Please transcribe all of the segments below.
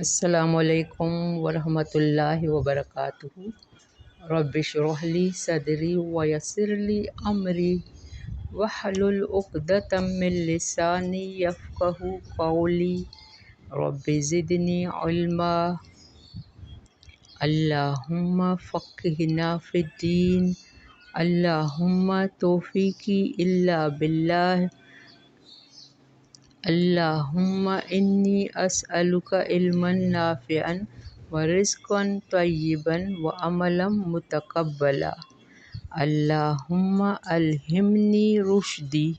السلام علیکم ورحمۃ اللہ وبرکاتہ۔ رب اشرح لی صدری ویسر لی امری واحلل عقدۃ من لسانی یفقہوا قولی۔ رب زدنی علما، اللہم فقہنا فی الدین، اللہم توفیقی الا باللہ، اللہم انی اسألک علما نافعا ورزقا طیبا وعملا متقبلا۔ اللہم الہمنی رشدی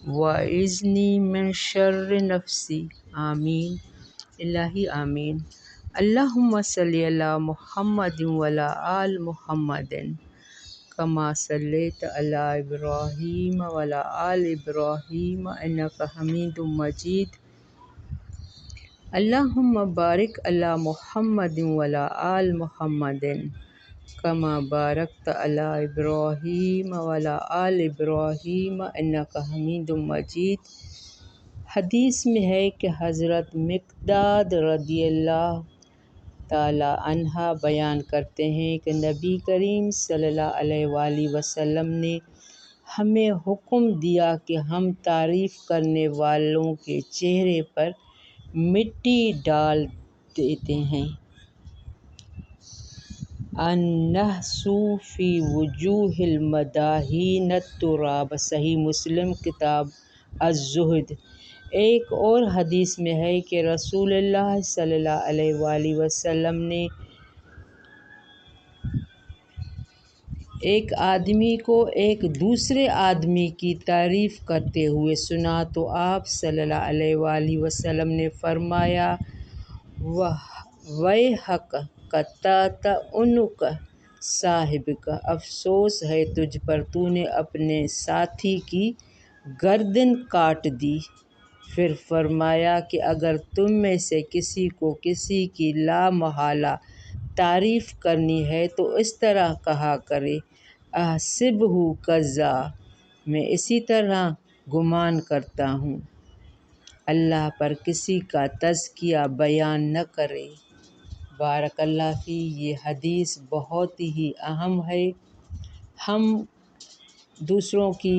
واعذنی من شر نفسی۔ آمین الہی آمین۔ اللہم صلی علی محمد وعلی آل محمد کما صلیت علی ابراہیم وعلی آل ابراہیم انک حمید مجید۔ اللہم بارک علی محمد وعلی آل محمد کما بارکت علی ابراہیم وعلی آل ابراہیم انک حمید مجید۔ حدیث میں ہے کہ حضرت مقداد رضی اللہ تعالی عنہ بیان کرتے ہیں کہ نبی کریم صلی اللہ علیہ وآلہ وسلم نے ہمیں حکم دیا کہ ہم تعریف کرنے والوں کے چہرے پر مٹی ڈال دیتے ہیں۔ النَّحْسُ فی وجوہ المداحین التراب، صحیح مسلم کتاب الزہد۔ ایک اور حدیث میں ہے کہ رسول اللہ صلی اللہ علیہ وآلہ وسلم نے ایک آدمی کو ایک دوسرے آدمی کی تعریف کرتے ہوئے سنا تو آپ صلی اللہ علیہ وآلہ وسلم نے فرمایا، ویحک قطعت عنق صاحبک، افسوس ہے تجھ پر، تو نے اپنے ساتھی کی گردن کاٹ دی۔ پھر فرمایا کہ اگر تم میں سے کسی کو کسی کی لامحالہ تعریف کرنی ہے تو اس طرح کہا کرے، احسبہ کذا، میں اسی طرح گمان کرتا ہوں۔ اللہ پر کسی کا تزکیہ بیان نہ کرے۔ بارک اللہ فی۔ یہ حدیث بہت ہی اہم ہے۔ ہم دوسروں کی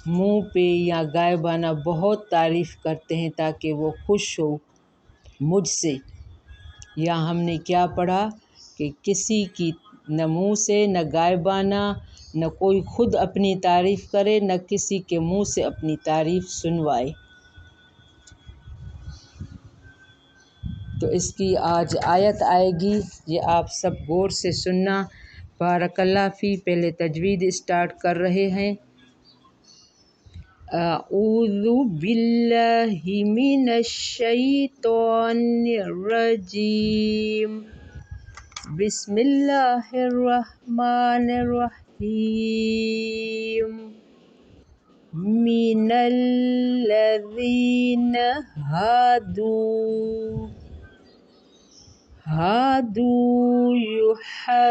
منہ پہ یا غائبانہ بہت تعریف کرتے ہیں تاکہ وہ خوش ہو مجھ سے، یا ہم نے کیا پڑھا کہ کسی کی نہ منہ سے نہ غائبانہ نہ کوئی خود اپنی تعریف کرے نہ کسی کے منہ سے اپنی تعریف سنوائے۔ تو اس کی آج آیت آئے گی، یہ آپ سب غور سے سننا۔ بارک اللہ فی۔ پہلے تجوید اسٹارٹ کر رہے ہیں۔ اعوذ باللہ من الشیطان الرجیم، بسم اللہ الرحمن الرحیم۔ من الذین ہادوا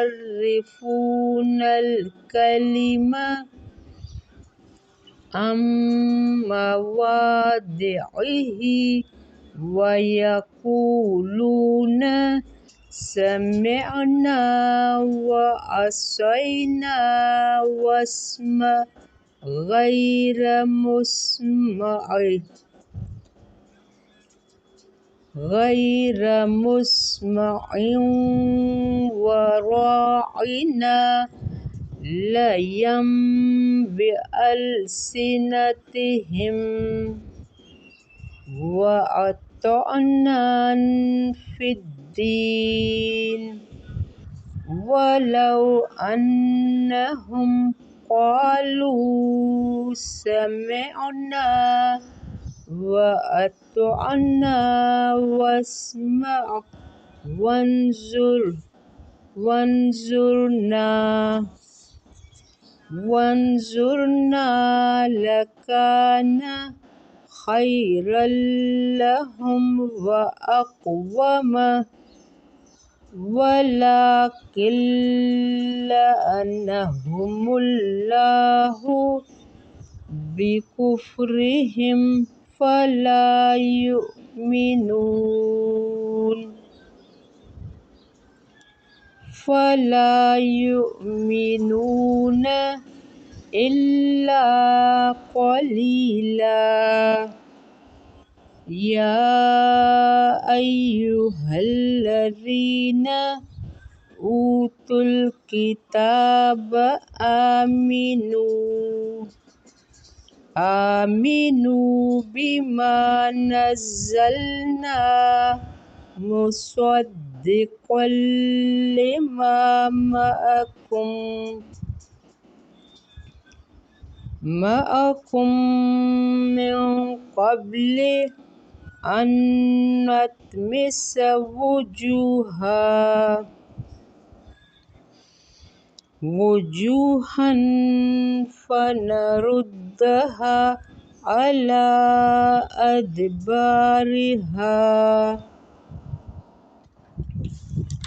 یحرفون الکلم عن مواضعہ ویقولون سمعنا وعصینا واسمع غیر مسمع وراعنا لغوا بألسنتہم وأطعنا فی الدین ولو انہم قالوا سمعنا وأطعنا واسمع وانظرنا لکان خیرا لہم وأقوم ولکن لعنہم اللہ بکفرہم فلا یؤمنون۔ فلا يؤمنون إلا قليلا يا أيها الذين أوتوا الكتاب آمنوا بما نزلنا مصدقا لما معكم من قبل أن نطمس وجوها فنردها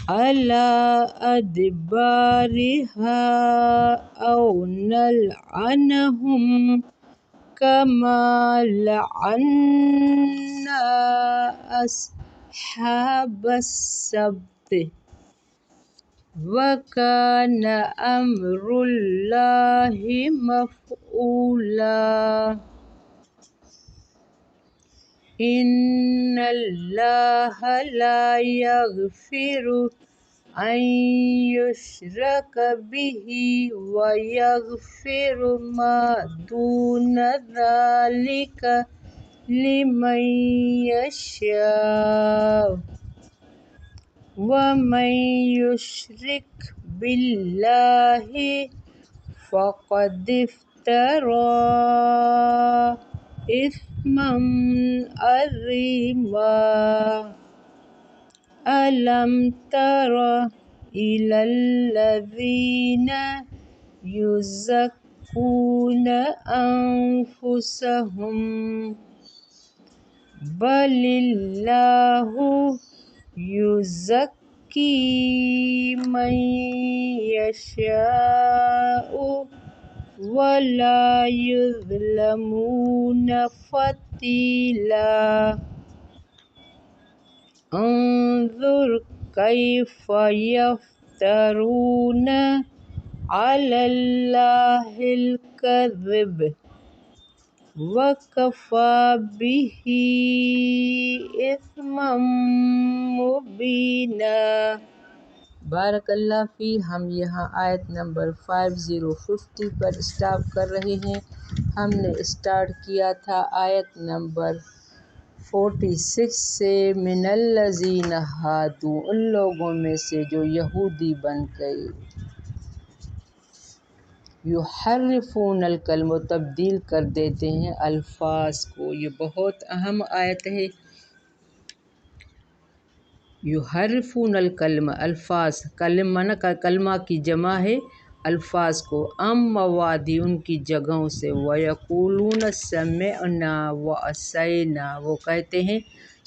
على أدبارها أو نلعنهم كما لعنا أصحاب السبت وكان أمر الله مفعولا إن الله لا يغفر أن يشرك به ويغفر ما دون ذلك لمن يشاء ومن يشرك بالله فقد افترى إثما عظيما ألم تر إلى الذين يزكون أنفسهم بل الله يزكي من يشاء ولا يظلمون فتيلا انظر كيف يفترون على الله الكذب وكفى به إثما مبینا۔ بارک اللہ فی۔ ہم یہاں آیت نمبر 5050 پر اسٹاپ کر رہے ہیں۔ ہم نے اسٹارٹ کیا تھا آیت نمبر 46 سے، من الذین ہادوا، ان لوگوں میں سے جو یہودی بن گئے، یحرفون الکلم، تبدیل کر دیتے ہیں الفاظ کو۔ یہ بہت اہم آیت ہے۔ یحرفون الکلم، الفاظ، کلمہ کی جمع ہے الفاظ کو، مواضع، ان کی جگہوں سے، ویقولون سمعنا وعصینا، وہ کہتے ہیں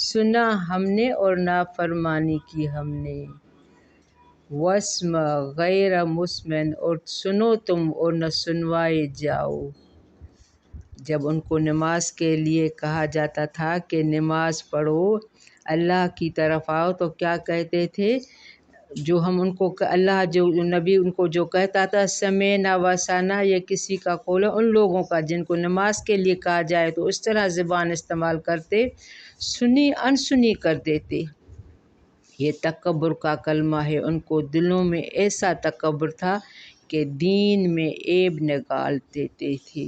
سنا ہم نے اور نافرمانی کی ہم نے، واسمع غیر مسمع، اور سنو تم اور نہ سنوائے جاؤ۔ جب ان کو نماز کے لیے کہا جاتا تھا کہ نماز پڑھو، اللہ کی طرف آؤ، تو کیا کہتے تھے؟ جو ہم ان کو اللہ، جو نبی ان کو جو کہتا تھا سمعنا واسانا، یہ کسی کا قول ہے ان لوگوں کا جن کو نماز کے لیے کہا جائے تو اس طرح زبان استعمال کرتے، سنی انسنی کر دیتے۔ یہ تکبر کا کلمہ ہے۔ ان کو دلوں میں ایسا تکبر تھا کہ دین میں عیب نکال دیتے تھے۔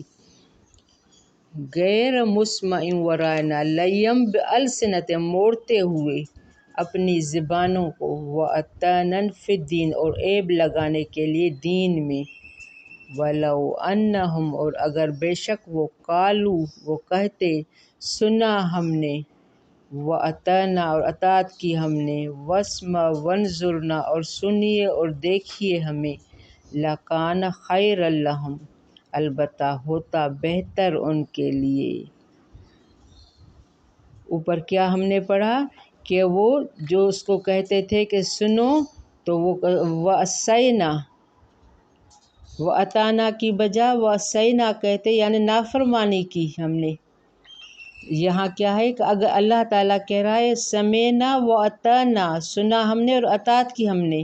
غیر مسمع ورائنا، لیم بألسنتہم، موڑتے ہوئے اپنی زبانوں کو، وطعنا فی الدین، اور عیب لگانے کے لیے دین میں، ولو انہم، اور اگر بے شک وہ، قالو، وہ کہتے، سنا ہم نے، وأطعنا، اور اطاعت کی ہم نے، واسمع وانظرنا، اور سنیے اور دیکھیے ہمیں، لکان خیرا لہم، البتہ ہوتا بہتر ان کے لیے۔ اوپر کیا ہم نے پڑھا کہ وہ جو اس کو کہتے تھے کہ سنو، تو وہ وعصینا، وأطعنا کی بجائے وعصینا کہتے، یعنی نافرمانی کی ہم نے۔ یہاں کیا ہے کہ اگر اللہ تعالیٰ کہہ رہا ہے سمعنا وأطعنا، سنا ہم نے اور اطاعت کی ہم نے،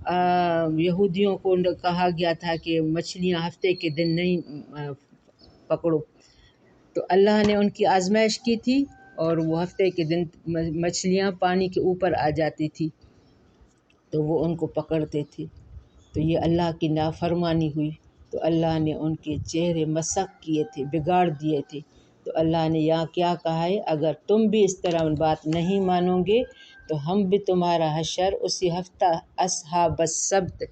یہودیوں کو کہا گیا تھا کہ مچھلیاں ہفتے کے دن نہیں پکڑو، تو اللہ نے ان کی آزمائش کی تھی اور وہ ہفتے کے دن مچھلیاں پانی کے اوپر آ جاتی تھی تو وہ ان کو پکڑتے تھے، تو یہ اللہ کی نافرمانی ہوئی، تو اللہ نے ان کے چہرے مسخ کیے تھے، بگاڑ دیے تھے۔ تو اللہ نے یہاں کیا کہا ہے، اگر تم بھی اس طرح بات نہیں مانو گے تو ہم بھی تمہارا حشر اسی ہفتہ اصحاب السبت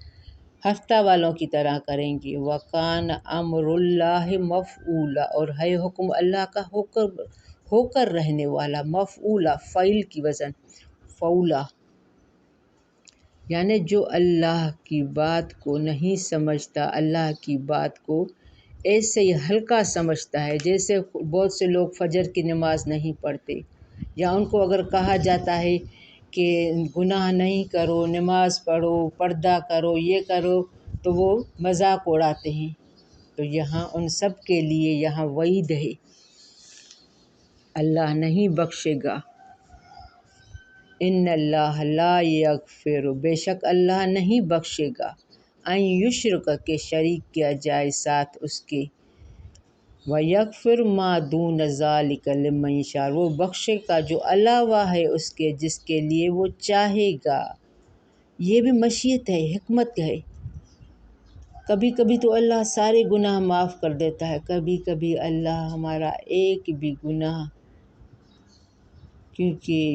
ہفتہ والوں کی طرح کریں گے۔ وَكَانَ أَمْرُ اللَّهِ مَفْعُولًا، اور ہے حکم اللہ کا ہو کر رہنے والا، مفعولا فعل کی وزن فعولا، یعنی جو اللہ کی بات کو نہیں سمجھتا، اللہ کی بات کو ایسے ہی ہلکا سمجھتا ہے، جیسے بہت سے لوگ فجر کی نماز نہیں پڑھتے، یا ان کو اگر کہا جاتا ہے کہ گناہ نہیں کرو، نماز پڑھو، پردہ کرو، یہ کرو، تو وہ مذاق اڑاتے ہیں۔ تو یہاں ان سب کے لیے یہاں وعید ہے، اللہ نہیں بخشے گا۔ ان اللہ لا یغفر، بے شک اللہ نہیں بخشے گا، ان یشرک، کہ شریک کیا جائے ساتھ اس کے، ویغفر ما دون ذلک لمن یشاء، وہ بخشے گا جو علاوہ ہے اس کے جس کے لیے وہ چاہے گا۔ یہ بھی مشیت ہے، حکمت ہے۔ کبھی کبھی تو اللہ سارے گناہ معاف کر دیتا ہے، کبھی کبھی اللہ ہمارا ایک بھی گناہ، کیونکہ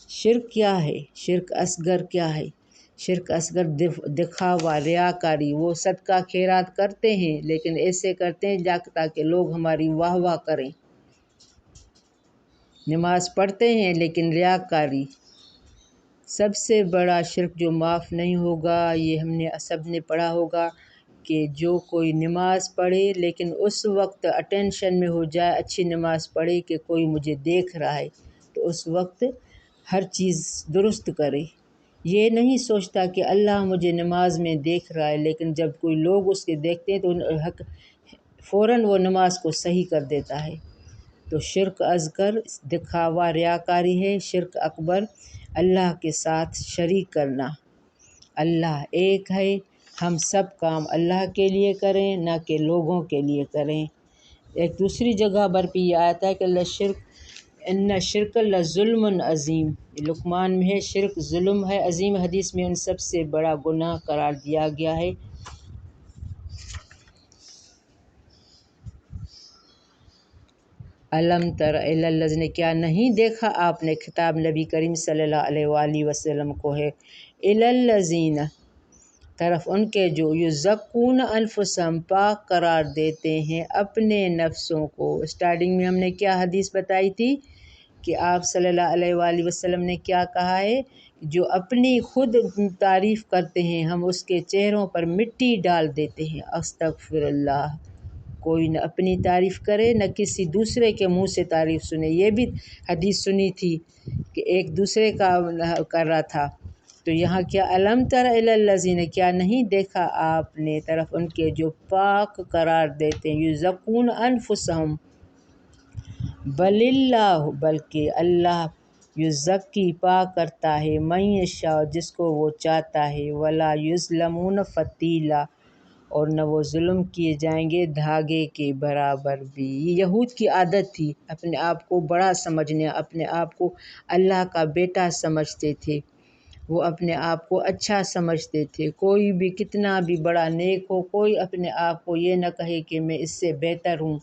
شرک کیا ہے، شرک اصغر کیا ہے، شرک اصغر دکھاوا، ریاکاری، وہ صدقہ خیرات کرتے ہیں لیکن ایسے کرتے ہیں تاکہ لوگ ہماری واہ واہ کریں، نماز پڑھتے ہیں لیکن ریاکاری۔ سب سے بڑا شرک جو معاف نہیں ہوگا، یہ ہم نے سب نے پڑھا ہوگا کہ جو کوئی نماز پڑھے لیکن اس وقت اٹینشن میں ہو جائے، اچھی نماز پڑھے کہ کوئی مجھے دیکھ رہا ہے، تو اس وقت ہر چیز درست کرے، یہ نہیں سوچتا کہ اللہ مجھے نماز میں دیکھ رہا ہے، لیکن جب کوئی لوگ اس کے دیکھتے ہیں تو فوراً وہ نماز کو صحیح کر دیتا ہے۔ تو شرک اصغر دکھاوا، ریاکاری ہے، شرک اکبر اللہ کے ساتھ شریک کرنا۔ اللہ ایک ہے، ہم سب کام اللہ کے لیے کریں نہ کہ لوگوں کے لیے کریں۔ ایک دوسری جگہ پر بھی یہ آتا ہے کہ ان شرک لظلم عظیم، لقمان میں ہے، شرک ظلم ہے عظیم، حدیث میں ان سب سے بڑا گناہ قرار دیا گیا ہے۔ الم تر الی الذین، کیا نہیں دیکھا آپ نے، خطاب نبی کریم صلی اللہ علیہ وآلہ وسلم کو ہے، الی الذین، طرف ان کے جو یزکون انفسہم، پاک قرار دیتے ہیں اپنے نفسوں کو۔ اسٹارٹنگ میں ہم نے کیا حدیث بتائی تھی کہ آپ صلی اللہ علیہ وآلہ وسلم نے کیا کہا ہے، جو اپنی خود تعریف کرتے ہیں ہم اس کے چہروں پر مٹی ڈال دیتے ہیں۔ استغفر اللہ، کوئی نہ اپنی تعریف کرے نہ کسی دوسرے کے منہ سے تعریف سنے۔ یہ بھی حدیث سنی تھی کہ ایک دوسرے کا کر رہا تھا، تو یہاں کیا الم تر الی الذین، کیا نہیں دیکھا آپ نے طرف ان کے جو پاک قرار دیتے ہیں، یزکون انفسہم، بل اللہ، بلکہ اللہ، یزکی، پاک کرتا ہے، من یشاء، جس کو وہ چاہتا ہے، ولا یظلمون فتیلا، اور نہ وہ ظلم کیے جائیں گے دھاگے کے برابر بھی۔ یہ یہود کی عادت تھی، اپنے آپ کو بڑا سمجھنے، اپنے آپ کو اللہ کا بیٹا سمجھتے تھے، وہ اپنے آپ کو اچھا سمجھتے تھے۔ کوئی بھی کتنا بھی بڑا نیک ہو، کوئی اپنے آپ کو یہ نہ کہے کہ میں اس سے بہتر ہوں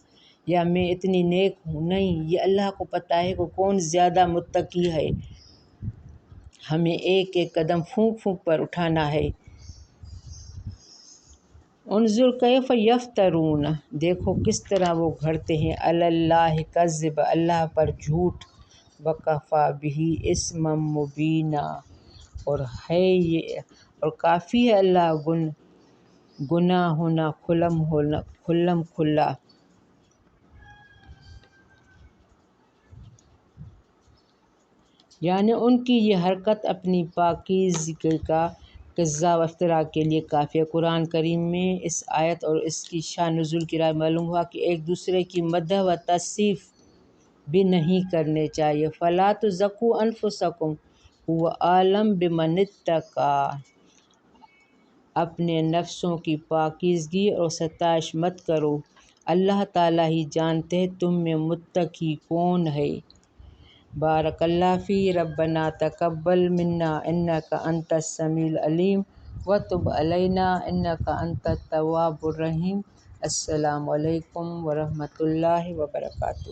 یا میں اتنی نیک ہوں، نہیں، یہ اللہ کو پتہ ہے کہ کون زیادہ متقی ہے، ہمیں ایک ایک قدم پھونک پھونک پر اٹھانا ہے۔ انظر کیف یفترون، دیکھو کس طرح وہ گھڑتے ہیں، علی اللہ کذب، اللہ پر جھوٹ، وکفیٰ بہ اثما مبینا، اور ہے یہ، اور کافی ہے اللہ گناہ ہونا کھلم کھلا۔ یعنی ان کی یہ حرکت اپنی پاکیزگی کا کذب افطرا کے لیے کافی ہے۔ قرآن کریم میں اس آیت اور اس کی شان نزول کی رائے معلوم ہوا کہ ایک دوسرے کی مدح و تصریف بھی نہیں کرنے چاہیے۔ فلا تزکوا انفسکم هو عالم بمن اتقى، اپنے نفسوں کی پاکیزگی اور ستائش مت کرو، اللہ تعالیٰ ہی جانتے ہیں تم میں متقی کون ہے۔ بارک اللہ فی ربنا تقبل منا انک انت السمیع العلیم وتب علینا انک انت التواب الرحیم۔ السلام علیکم ورحمۃ اللہ وبرکاتہ۔